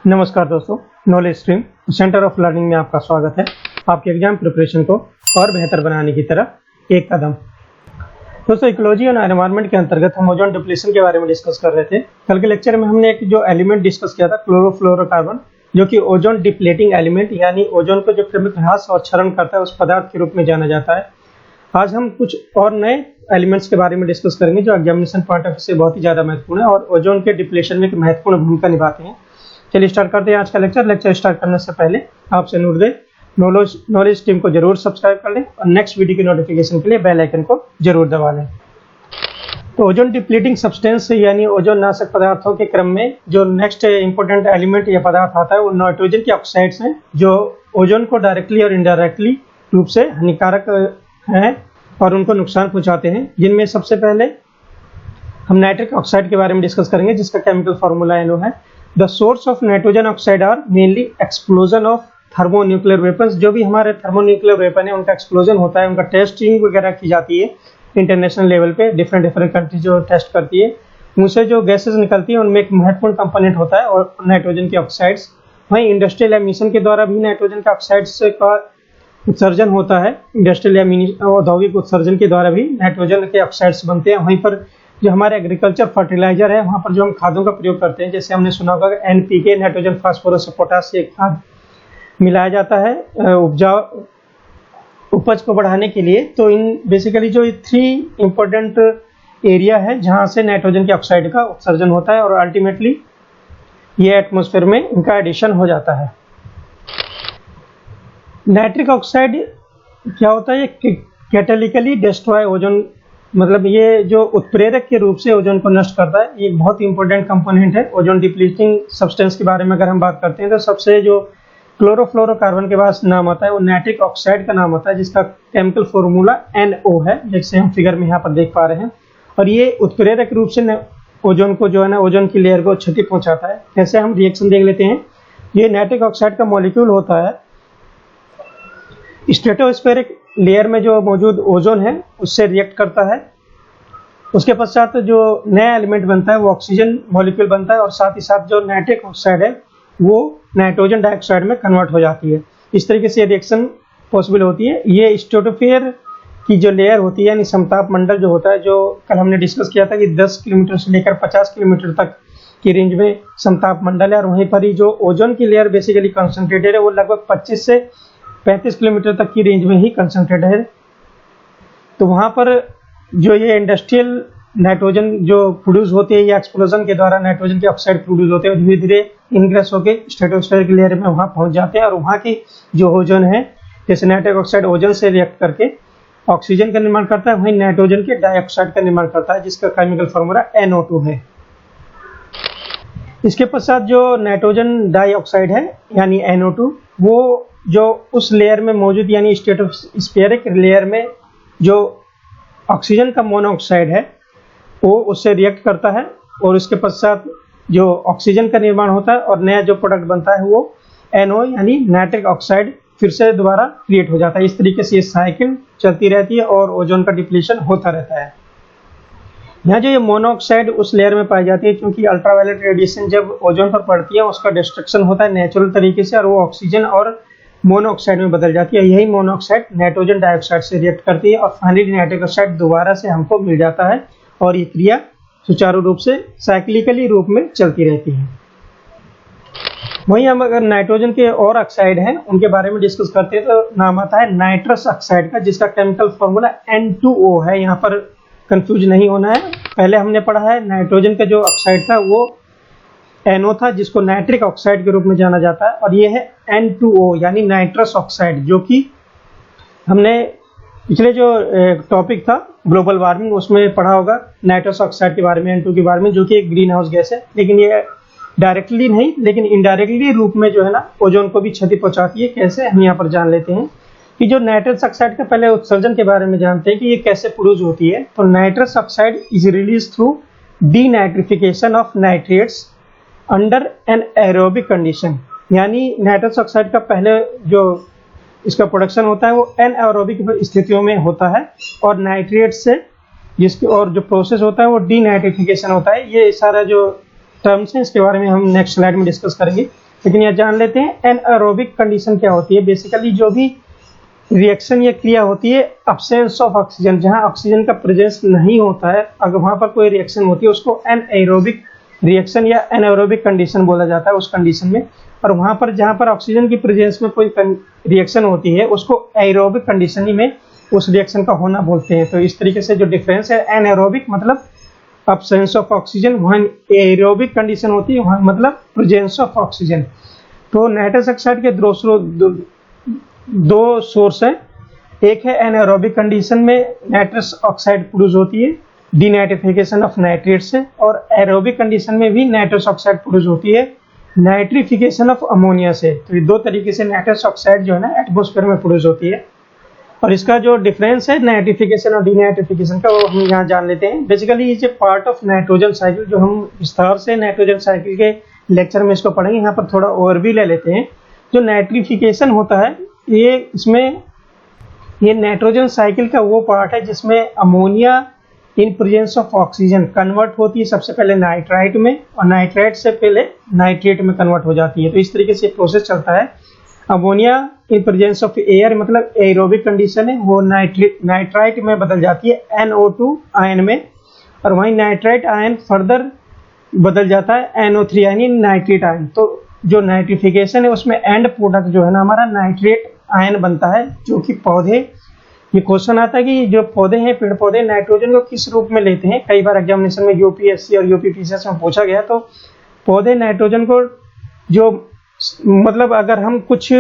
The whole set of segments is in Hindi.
नमस्कार दोस्तों, knowledge stream centre of learning में आपका स्वागत है। आपके एग्जाम प्रिपरेशन को और बेहतर बनाने की तरफ एक कदम। दोस्तों, इकोलॉजी और एनवायरनमेंट के अंतर्गत हम ओजोन डिप्लीशन के बारे में डिस्कस कर रहे थे। कल के लेक्चर में हमने एक जो एलिमेंट डिस्कस किया था क्लोरोफ्लोरोकार्बन, जो कि ओजोन डिप्लेटिंग एलिमेंट यानी ओजोन को जो क्रमिक ह्रास और क्षरण करता है उस पदार्थ के रूप में जाना जाता है। आज हम कुछ और नए एलिमेंट्स के बारे में डिस्कस करेंगे जो एग्जामिनेशन पॉइंट ऑफ व्यू से बहुत ही ज़्यादा महत्वपूर्ण है और ओजोन के डिप्लेशन में एक महत्वपूर्ण भूमिका निभाते हैं। चलिए स्टार्ट करते हैं आज का लेक्चर स्टार्ट करने से पहले आपसे अनुरोध है, नॉलेज टीम को जरूर सब्सक्राइब कर लें और नेक्स्ट वीडियो की नोटिफिकेशन के लिए बेल आइकन को जरूर दबा लें। तो ओजोन डिप्लीटिंग सब्सटेंस यानी ओजोन नाशक पदार्थों के क्रम में जो नेक्स्ट इंपॉर्टेंट एलिमेंट या पदार्थ आता है वो नाइट्रोजन के ऑक्साइड्स हैं, जो ओजोन को डायरेक्टली और इनडायरेक्टली रूप से हानिकारक हैं और उनको नुकसान पहुंचाते हैं। जिनमें सबसे पहले हम नाइट्रिक ऑक्साइड के बारे में डिस्कस करेंगे, जिसका केमिकल फार्मूला NO है। The source of nitrogen oxide are mainly explosion of thermonuclear weapons. जो भी हमारे थर्मोन्यूक्लियर वेपन है उनका एक्सप्लोजन होता है, उनका टेस्टिंग वगैरह की जाती है इंटरनेशनल लेवल पे। डिफरेंट कंट्री जो टेस्ट करती है उनसे जो गैसेज निकलती है उनमें एक महत्वपूर्ण कंपोनेंट होता है और नाइट्रोजन के ऑक्साइड्स। वहीं इंडस्ट्रियल एमिशन के द्वारा भी नाइट्रोजन के ऑक्साइड्स का उत्सर्जन होता है। इंडस्ट्रियल औद्योगिक उत्सर्जन के द्वारा भी नाइट्रोजन के ऑक्साइड्स बनते हैं। वहीं पर जो हमारे एग्रीकल्चर फर्टिलाइजर है वहाँ पर जो हम खादों का प्रयोग करते हैं, जैसे हमने सुना होगा NPK नाइट्रोजन फास्फोरस पोटास से खाद मिलाया जाता है उपज को बढ़ाने के लिए। तो इन बेसिकली जो 3 इंपॉर्टेंट एरिया है जहाँ से नाइट्रोजन के ऑक्साइड का उत्सर्जन होता है और अल्टीमेटली ये एटमॉस्फेयर में इनका एडिशन हो जाता है। नाइट्रिक ऑक्साइड क्या होता है, ये कैटालिकली डिस्ट्रॉय ओजोन, मतलब ये जो उत्प्रेरक के रूप से ओजोन को नष्ट करता है। ये बहुत ही इंपॉर्टेंट कंपोनेंट है। ओजोन डिप्लीटिंग सब्सटेंस के बारे में अगर हम बात करते हैं तो सबसे जो क्लोरोफ्लोरोकार्बन के पास नाम आता है वो नाइट्रिक ऑक्साइड का नाम आता है, जिसका केमिकल फॉर्मूला NO है, जैसे हम फिगर में यहाँ पर देख पा रहे हैं। और ये उत्प्रेरक रूप से ओजोन को जो है ना, ओजोन की लेयर को क्षति पहुंचाता है। जैसे हम रिएक्शन देख लेते हैं। ये नाइट्रिक ऑक्साइड का मॉलिक्यूल होता है, स्ट्रेटोस्फेरिक लेयर में जो मौजूद ओजोन है उससे रिएक्ट करता है। उसके पश्चात जो नया एलिमेंट बनता है वो ऑक्सीजन मॉलिक्यूल बनता है और साथ ही साथ जो नाइट्रिक ऑक्साइड है वो नाइट्रोजन डाइऑक्साइड में कन्वर्ट हो जाती है। इस तरीके से रिएक्शन पॉसिबल होती है। ये स्ट्रेटोस्फेयर की जो लेयर होती है यानी समताप मंडल जो होता है, जो कल हमने डिस्कस किया था कि 10 किलोमीटर से लेकर 50 किलोमीटर तक की रेंज में समताप मंडल है। और वहीं पर ही जो ओजोन की लेयर बेसिकली कंसंट्रेटेड है वो लगभग 25 से 35 किलोमीटर तक की रेंज में ही कंसंट्रेटेड है। तो वहाँ पर जो ये इंडस्ट्रियल नाइट्रोजन जो प्रोड्यूस होती है या एक्सप्लोजन के द्वारा नाइट्रोजन के ऑक्साइड प्रोड्यूस होते हैं, धीरे धीरे इनग्रेस होकर स्ट्रेटोस्फेरिक लेयर में वहाँ पहुँच जाते हैं और वहाँ की जो ओजोन है, जैसे नाइट्रिक ऑक्साइड ओजोन से रिएक्ट करके ऑक्सीजन का निर्माण करता है, वहीं नाइट्रोजन के डाइऑक्साइड का निर्माण करता है, जिसका केमिकल फॉर्मूला NO2 है। इसके पश्चात जो नाइट्रोजन डाइऑक्साइड है यानी NO2, वो जो उस लेयर में मौजूद यानी स्ट्रेटोस्फेरिक लेयर में जो ऑक्सीजन का मोनोऑक्साइड है वो उससे रिएक्ट करता है और उसके पश्चात जो ऑक्सीजन का निर्माण होता है और नया जो प्रोडक्ट बनता है वो NO यानी नाइट्रिक ऑक्साइड फिर से दोबारा क्रिएट हो जाता है। इस तरीके से ये साइकिल चलती रहती है और ओजोन का डिप्लीशन होता रहता है। यहाँ जो ये मोनोऑक्साइड उस लेयर में पाई जाती है, क्योंकि अल्ट्रावायलेट रेडिएशन जब ओजोन पर पड़ती है उसका डिस्ट्रक्शन होता है नेचुरल तरीके से और वो ऑक्सीजन और मोनोऑक्साइड में बदल जाती है। यही मोनोऑक्साइड नाइट्रोजन डाइऑक्साइड से रिएक्ट करती है और फाइनली नाइट्रिक ऑक्साइड दोबारा से हमको मिल जाता है और ये क्रिया सुचारू रूप से साइक्लिकली रूप में चलती रहती है। वहीं हम अगर नाइट्रोजन के और ऑक्साइड हैं उनके बारे में डिस्कस करते हैं तो नाम आता है नाइट्रस ऑक्साइड का, जिसका केमिकल फॉर्मूला N2O है। यहाँ पर कंफ्यूज नहीं होना है। पहले हमने पढ़ा है नाइट्रोजन का जो ऑक्साइड था वो NO था, जिसको नाइट्रिक ऑक्साइड के रूप में जाना जाता है, और ये है N2O यानी नाइट्रस ऑक्साइड, जो कि हमने पिछले जो टॉपिक था ग्लोबल वार्मिंग उसमें पढ़ा होगा नाइट्रस ऑक्साइड के बारे में, N2 के बारे में, जो कि एक ग्रीन हाउस गैस है। लेकिन ये डायरेक्टली नहीं लेकिन इनडायरेक्टली रूप में जो है ना ओजोन को भी क्षति पहुंचाती है। कैसे, हम यहाँ पर जान लेते हैं कि जो नाइट्रस ऑक्साइड का पहले उत्सर्जन के बारे में जानते हैं कि ये कैसे प्रोड्यूस होती है। तो nitrous oxide is release through denitrification of nitrates under an aerobic condition, यानी नाइट्रस ऑक्साइड का पहले जो इसका प्रोडक्शन होता है वो एनएरोबिक स्थितियों में होता है और नाइट्रेट से जिसकी और जो प्रोसेस होता है वो डीनाइट्रिफिकेशन होता है। ये सारा जो टर्म्स हैं इसके बारे में हम नेक्स्ट स्लाइड में डिस्कस करेंगे। लेकिन यहाँ जान लेते हैं एनएरोबिक कंडीशन क्या होती है। बेसिकली जो भी रिएक्शन या क्रिया होती है अब्सेंस ऑफ ऑक्सीजन, जहाँ ऑक्सीजन का प्रेजेंस नहीं होता है, अगर वहाँ पर कोई रिएक्शन होती है उसको एनएरोबिक रिएक्शन या एनएरोबिक कंडीशन बोला जाता है उस कंडीशन में। और वहाँ पर जहाँ पर ऑक्सीजन की प्रेजेंस में कोई रिएक्शन होती है उसको एरोबिक कंडीशन में उस रिएक्शन का होना बोलते हैं। तो इस तरीके से जो डिफरेंस है, एनएरोबिक मतलब अब्सेंस ऑफ ऑक्सीजन, वहाँ एरोबिक कंडीशन होती है वहाँ मतलब प्रेजेंस ऑफ ऑक्सीजन। तो नाइट्रस ऑक्साइड के दो सोर्स हैं। एक है एनारोबिक कंडीशन में नाइट्रस ऑक्साइड प्रोड्यूस होती है डीनाइट्रिफिकेशन ऑफ नाइट्रेट से, और एरोबिक कंडीशन में भी नाइट्रस ऑक्साइड प्रोड्यूस होती है नाइट्रिफिकेशन ऑफ अमोनिया से। तो ये दो तरीके से नाइट्रस ऑक्साइड जो है ना एटमॉस्फेयर में प्रोड्यूस होती है। और इसका जो डिफरेंस है नाइट्रिफिकेशन और डीनाइट्रिफिकेशन का, वो हम यहाँ जान लेते हैं। Basically is a part of nitrogen cycle, जो हम विस्तार से नाइट्रोजन साइकिल के लेक्चर में इसको पढ़ेंगे। यहाँ पर थोड़ा ओवरव्यू ले लेते हैं। जो नाइट्रिफिकेशन होता है ये नाइट्रोजन साइकिल का वो पार्ट है जिसमें ammonia in presence of oxygen convert होती है सबसे पहले नाइट्राइट में, और नाइट्राइट से पहले नाइट्रेट में कन्वर्ट हो जाती है। तो इस तरीके से प्रोसेस चलता है। Ammonia in presence of air मतलब एरोबिक कंडीशन है, वो नाइट्राइट में बदल जाती है NO2 आयन में, और वहीं नाइट्राइट आयन फर्दर बदल जाता है NO3 यानी नाइट्रेट आयन। तो जो नाइट्रिफिकेशन है उसमें एंड प्रोडक्ट जो है ना हमारा नाइट्रेट आयन बनता है, जो कि पौधे, ये क्वेश्चन आता है कि जो पौधे हैं, पेड़ पौधे नाइट्रोजन को किस रूप में लेते हैं। कई बार एग्जामिनेशन में यूपीएससी और यूपीपीसीएस में पूछा गया। तो पौधे नाइट्रोजन को जो मतलब अगर हम कुछ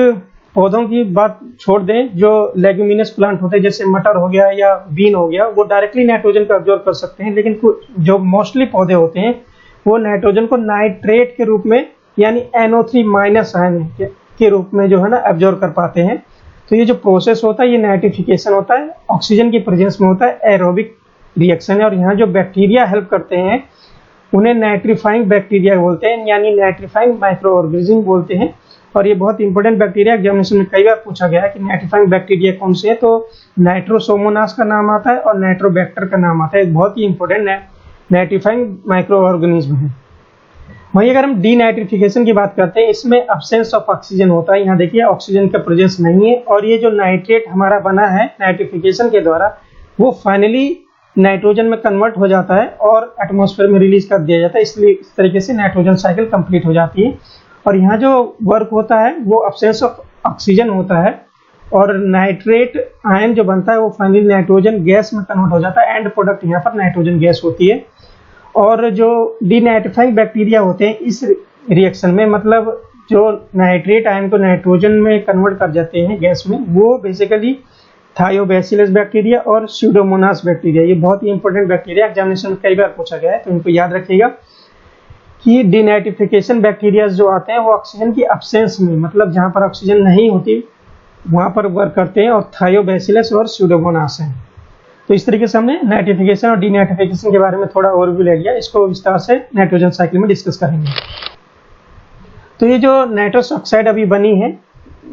पौधों की बात छोड़ दें, जो लेग्यूमिनस प्लांट होते हैं जैसे मटर हो गया या बीन हो गया, वो डायरेक्टली नाइट्रोजन को एब्जॉर्ब कर सकते हैं। लेकिन जो मोस्टली पौधे होते हैं वो नाइट्रोजन को नाइट्रेट के रूप में यानी NO3 माइनस आयन के रूप में जो है ना एब्जॉर्ब कर पाते हैं। तो ये जो प्रोसेस होता है ये नाइट्रिफिकेशन होता है, ऑक्सीजन की प्रेजेंस में होता है, एरोबिक रिएक्शन है। और यहाँ जो बैक्टीरिया हेल्प करते हैं उन्हें नाइट्रीफाइंग बैक्टीरिया बोलते हैं, यानी नाइट्रीफाइंग माइक्रो ऑर्गेनिज्म बोलते हैं। और ये बहुत इंपॉर्टेंट बैक्टीरिया एग्जामिनेशन में कई बार पूछा गया है कि नाइट्रीफाइंग बैक्टीरिया कौन से है। तो नाइट्रोसोमोनास का नाम आता है और नाइट्रोबैक्टर का नाम आता है। बहुत ही इंपॉर्टेंट नाइट्रीफाइंग माइक्रो ऑर्गेनिज्म है। वहीं अगर हम डीनाइट्रिफिकेशन की बात करते हैं, इसमें अब्सेंस ऑफ ऑक्सीजन होता है। यहाँ देखिए ऑक्सीजन का प्रेजेंस नहीं है, और ये जो नाइट्रेट हमारा बना है नाइट्रिफिकेशन के द्वारा वो फाइनली नाइट्रोजन में कन्वर्ट हो जाता है और एटमॉस्फेयर में रिलीज कर दिया जाता है। इसलिए इस तरीके से नाइट्रोजन साइकिल कंप्लीट हो जाती है। और यहाँ जो वर्क होता है वो अब्सेंस ऑफ ऑक्सीजन होता है, और नाइट्रेट आयन जो बनता है वो फाइनली नाइट्रोजन गैस में कन्वर्ट हो जाता है। एंड प्रोडक्ट यहाँ पर नाइट्रोजन गैस होती है। और जो डीनाइट्रिफाइंग बैक्टीरिया होते हैं इस रिएक्शन में, मतलब जो नाइट्रेट आयन को नाइट्रोजन में कन्वर्ट कर जाते हैं गैस में, वो बेसिकली थायोबैसिलस बैक्टीरिया और स्यूडोमोनास बैक्टीरिया, ये बहुत ही इंपॉर्टेंट बैक्टीरिया एग्जामिनेशन में कई बार पूछा गया है। तो इनको याद रखिएगा कि डीनाइट्रिफिकेशन बैक्टीरिया जो आते हैं वो ऑक्सीजन की अब्सेंस में, मतलब जहाँ पर ऑक्सीजन नहीं होती वहाँ पर वर्क करते हैं, और थायोबैसिलस और स्यूडोमोनास हैं। तो इस तरीके से हमने नाइट्रिफिकेशन और डीनाइट्रिफिकेशन के बारे में थोड़ा ओवरव्यू ले लिया। इसको विस्तार से नाइट्रोजन साइकिल में डिस्कस करेंगे। तो ये जो नाइट्रस ऑक्साइड अभी बनी है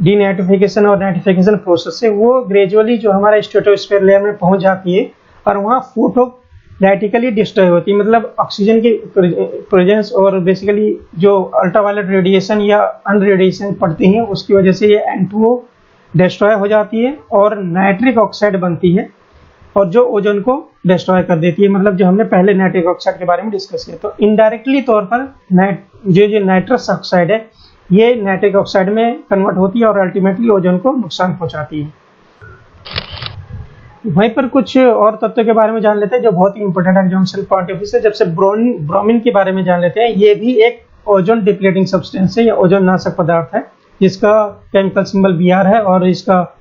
डीनाइट्रिफिकेशन और नाइट्रिफिकेशन प्रोसेस से, वो ग्रेजुअली जो हमारा स्ट्रेटोस्फीयर लेयर में पहुंच जाती है और वहाँ फोटोलाइटिकली डिस्ट्रॉय होती है। मतलब ऑक्सीजन की प्रेजेंस और बेसिकली जो अल्ट्रावायलेट रेडिएशन या अनरेडिएशन पड़ती है उसकी वजह से ये N2O डिस्ट्रॉय हो जाती है और नाइट्रिक ऑक्साइड बनती है, और जो ओजोन को डिस्ट्रॉय कर देती है। मतलब जो हमने पहले नाइट्रिक ऑक्साइड के बारे में डिस्कस किया। तो इनडायरेक्टली तौर पर जो नाइट्रस ऑक्साइड है ये नाइट्रिक ऑक्साइड में कन्वर्ट होती है और अल्टीमेटली ओजोन को नुकसान पहुंचाती है। वहीं पर कुछ और तत्वों के बारे में जान लेते हैं जो बहुत ही इंपॉर्टेंट है एग्जामिनेशन पॉइंट ऑफ व्यू से। जब से ब्रोमीन के बारे में जान लेते हैं, ये भी एक ओजोन डिप्लीटिंग सब्सटेंस है या ओजोन नाशक पदार्थ है, जिसका केमिकल सिंबल Br है। और इसका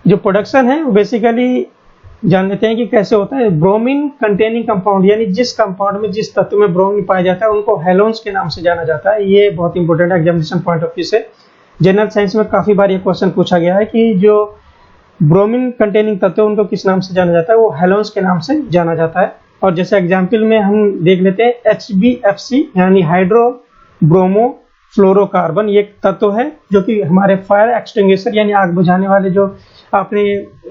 जो प्रोडक्शन है वो बेसिकली जान लेते हैं कि कैसे होता है। ब्रोमीन कंटेनिंग कंपाउंड, यानी जिस कंपाउंड में जिस तत्व में ब्रोमीन पाया जाता है उनको हेलोन्स के नाम से जाना जाता है। ये बहुत इंपॉर्टेंट है एग्जामिनेशन पॉइंट ऑफ व्यू से। जनरल साइंस में काफी बार ये क्वेश्चन पूछा गया है कि जो ब्रोमीन कंटेनिंग तत्व उनको किस नाम से जाना जाता है, वो हेलोन्स के नाम से जाना जाता है। और जैसे एग्जाम्पल में हम देख लेते हैं HBFC यानी हाइड्रो ब्रोमो फ्लोरोकार्बन, ये एक तत्व है जो कि हमारे फायर एक्सटिंग्विशर यानी आग बुझाने वाले, जो आपने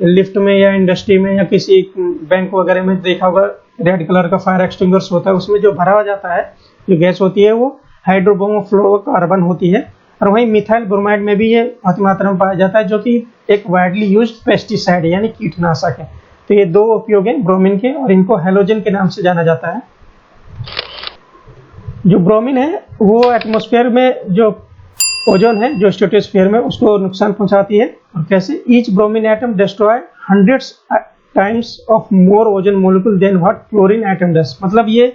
लिफ्ट में या इंडस्ट्री में या किसी बैंक वगैरह में देखा होगा रेड कलर का फायर एक्सटिंग्विशर होता है, उसमें जो भरा हो जाता है जो गैस होती है वो हाइड्रोब्रोमोफ्लोरोकार्बन होती है। और वहीं मिथाइल ब्रोमाइड में भी ये बहुत मात्रा में पाया जाता है, जो कि एक वाइडली यूज्ड पेस्टिसाइड है यानी कीटनाशक है। तो ये दो उपयोग हैं ब्रोमीन के, और इनको हैलोजन के नाम से जाना जाता है। जो ब्रोमीन है वो एटमॉस्फेयर में जो ओजोन है जो स्ट्रेटोस्फीयर में, उसको नुकसान पहुंचाती है। और कैसे? Each bromine atom destroy hundreds times of more ozone molecule than what chlorine atom does. मतलब ये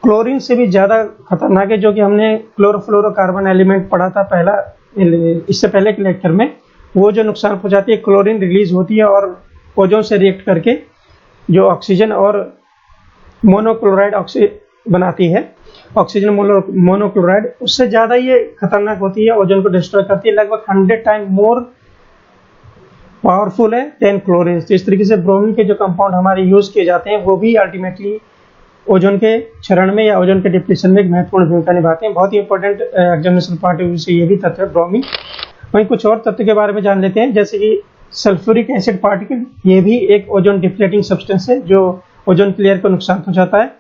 क्लोरीन से भी ज़्यादा खतरनाक है, जो कि हमने क्लोरोफ्लोरोकार्बन एलिमेंट पढ़ा था पहला, इससे पहले के लेक्चर में। वो जो नुकसान पहुंचाती है, क्लोरीन रिलीज होती है और ओजोन से रिएक्ट करके जो ऑक्सीजन और मोनोक्लोराइड बनाती है, ऑक्सीजन मोनोक्लोराइड, उससे ज़्यादा ये खतरनाक होती है, ओजोन को डिस्ट्रॉय करती है, लगभग 100 टाइम मोर पावरफुल है देन क्लोरीन। तो इस तरीके से ब्रोमीन के जो कंपाउंड हमारे यूज किए जाते हैं वो भी अल्टीमेटली ओजोन के क्षरण में या ओजोन के डिप्लीशन में एक महत्वपूर्ण भूमिका निभाते हैं। बहुत ही important examination point of view से ये भी तथ्य है ब्रोमीन। वहीं कुछ और तथ्य के बारे में जान लेते हैं, जैसे कि सल्फ्यूरिक एसिड पार्टिकल, ये भी एक ओजोन डिप्लेटिंग सब्सटेंस है जो ओजोन लेयर को नुकसान पहुंचाता है।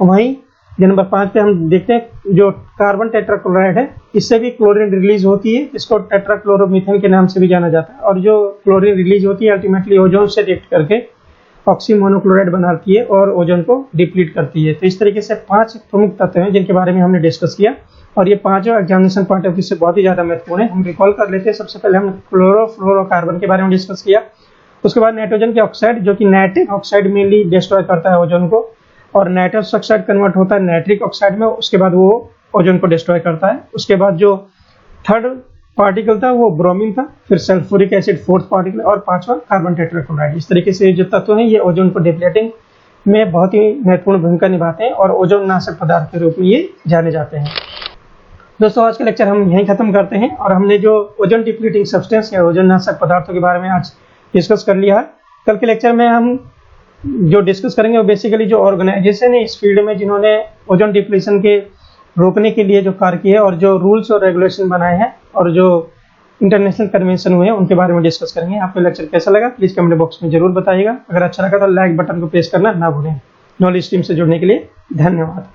वहीं नंबर 5 पे हम देखते हैं जो कार्बन टेट्राक्लोराइड है, इससे भी क्लोरीन रिलीज होती है, इसको टेट्राक्लोरोमीथेन के नाम से भी जाना जाता है। और जो क्लोरीन रिलीज होती है अल्टीमेटली ओजोन से रिएक्ट करके ऑक्सी मोनोक्लोराइड बनाती है और ओजोन को डिप्लीट करती है। तो इस तरीके से 5 प्रमुख तत्व हैं जिनके बारे में हमने डिस्कस किया, और ये 5 एग्जामिनेशन पॉइंट ऑफ व्यू से बहुत ही ज़्यादा महत्वपूर्ण है। हम रिकॉल कर लेते हैं। सबसे पहले हमने क्लोरोफ्लोरोकार्बन के बारे में डिस्कस किया, उसके बाद नाइट्रोजन के ऑक्साइड, जो कि नाइट्रिक ऑक्साइड मेनली डिस्ट्रॉय करता है ओजोन को, और नाइट्रस ऑक्साइड कन्वर्ट होता है नाइट्रिक ऑक्साइड में, उसके बाद वो ओजोन को डिस्ट्रॉय करता है। उसके बाद जो थर्ड पार्टिकल था वो ब्रोमीन था, फिर सल्फ्यूरिक एसिड फोर्थ पार्टिकल, और 5वां कार्बन टेट्राक्लोराइड। इस तरीके से जो तत्व हैं ये ओजोन को डिप्लेटिंग में बहुत ही महत्वपूर्ण भूमिका निभाते हैं और ओजोन नाशक पदार्थ के रूप में ये जाने जाते हैं। दोस्तों, आज का लेक्चर हम यहीं खत्म करते हैं, और हमने जो ओजोन डिप्लीटिंग सब्सटेंस या ओजोन नाशक पदार्थों के बारे में आज डिस्कस कर लिया है। कल के लेक्चर में हम जो डिस्कस करेंगे वो बेसिकली जो ऑर्गेनाइजेशन है इस फील्ड में जिन्होंने ओजोन डिप्लीशन के रोकने के लिए जो कार्य किए और जो रूल्स और रेगुलेशन बनाए हैं और जो इंटरनेशनल कन्वेंशन हुए हैं उनके बारे में डिस्कस करेंगे। आपको लेक्चर कैसा लगा प्लीज़ कमेंट बॉक्स में जरूर बताइएगा। अगर अच्छा लगा तो लाइक बटन को प्रेस करना ना भूलें। नॉलेज स्ट्रीम से जुड़ने के लिए धन्यवाद।